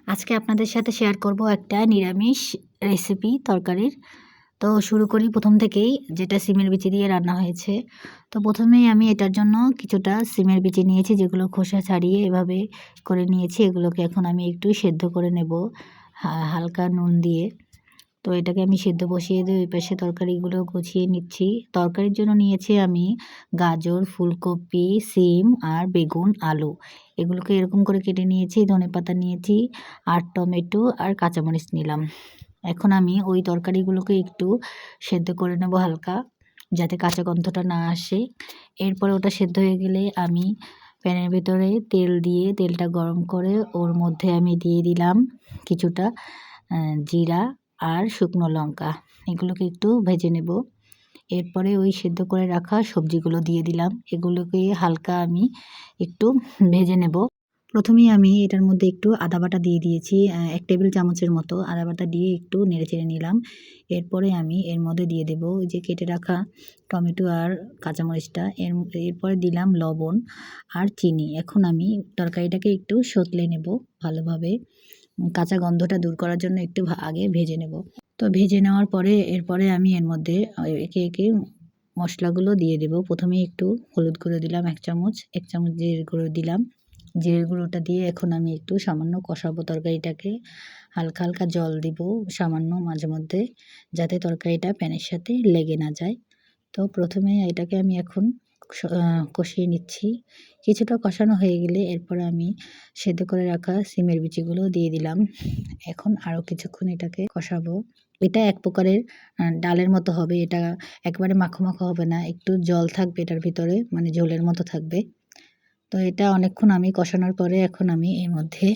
আজকে আপনাদের সাথে শেয়ার করব একটা নিরামিষ রেসিপি তরকারির। তো শুরু করি প্রথম থেকেই, যেটা সিমের বিচি দিয়ে রান্না হয়েছে। তো প্রথমেই আমি এটার জন্য কিছুটা সিমের বিচি নিয়েছি, যেগুলো খোসা ছাড়িয়ে এভাবে করে নিয়েছি। এগুলোকে এখন আমি একটু সেদ্ধ করে নেব হালকা নুন দিয়ে। তো এটাকে আমি সেদ্ধ বসিয়ে দিয়ে ওই পাশে তরকারিগুলো গুছিয়ে নিচ্ছি। তরকারির জন্য নিয়েছি আমি গাজর, ফুলকপি, সিম আর বেগুন, আলু। এগুলোকে এরকম করে কেটে নিয়েছি। ধনেপাতা নিয়েছি আর টমেটো আর কাঁচামরিচ নিলাম। এখন আমি ওই তরকারিগুলোকে একটু সেদ্ধ করে নেব হালকা, যাতে কাঁচা গন্ধটা না আসে। এরপরে ওটা সেদ্ধ হয়ে গেলে আমি প্যানের ভিতরে তেল দিয়ে তেলটা গরম করে ওর মধ্যে আমি দিয়ে দিলাম কিছুটা জিরা আর শুকনো লঙ্কা। এগুলোকে একটু ভেজে নেব। এরপরে ওই সেদ্ধ করে রাখা সবজিগুলো দিয়ে দিলাম। এগুলোকে হালকা আমি একটু ভেজে নেব। প্রথমেই আমি এটার মধ্যে একটু আদা বাটা দিয়ে দিয়েছি, 1 টেবিল চামচের মতো আদা বাটা দিয়ে একটু নেড়েচেড়ে নিলাম। এরপরে আমি এর মধ্যে দিয়ে দেব ওই যে কেটে রাখা টমেটো আর কাঁচামরিচটা। এরপরে দিলাম লবণ আর চিনি। এখন আমি তরকারিটাকে একটু সতলে নেব ভালোভাবে। কাঁচা গন্ধটা দূর করার জন্য একটু আগে ভেজে নেব। তো ভেজে নেওয়ার পরে এরপরে আমি এর মধ্যে একে একে মশলাগুলো দিয়ে দেব। প্রথমে একটু হলুদ গুঁড়ো দিলাম 1 চামচ, 1 চামচ জিরের গুঁড়ো দিলাম। জিরের গুঁড়োটা দিয়ে এখন আমি একটু সামান্য কষাবো তরকারিটাকে। হালকা হালকা জল দিব সামান্য মাঝে মধ্যে, যাতে তরকারিটা প্যানের সাথে লেগে না যায়। তো প্রথমে এটাকে আমি এখন কষিয়ে নিচ্ছি। কিছুটা কষানো হয়ে গেলে এরপরে আমি সেদ্ধ করে রাখা সিমের বিচিগুলো দিয়ে দিলাম। এখন আরও কিছুক্ষণ এটাকে কষাবো। এটা এক প্রকারের ডালের মতো হবে। এটা একেবারে মাখো মাখো হবে না, একটু জল থাকবে এটার ভিতরে, মানে ঝোলের মতো থাকবে। তো এটা অনেকক্ষণ আমি কষানোর পরে এখন আমি এর মধ্যে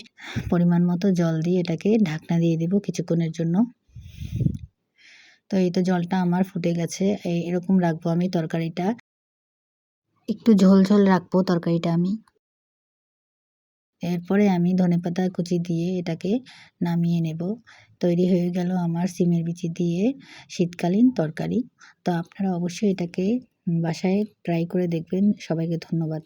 পরিমাণ মতো জল দিয়ে এটাকে ঢাকনা দিয়ে দেব কিছুক্ষণের জন্য। তো এই তো জলটা আমার ফুটে গেছে। এরকম রাখবো আমি তরকারিটা, একটু ঝোল ঝোল রাখবো তরকারিটা আমি। এরপরে আমি ধনেপাতা কুচি দিয়ে এটাকে নামিয়ে নেব। তৈরি হয়ে গেল আমার সিমের বিচি দিয়ে শীতকালীন তরকারি। তো আপনারা অবশ্যই এটাকে বাসায় ট্রাই করে দেখবেন। সবাইকে ধন্যবাদ।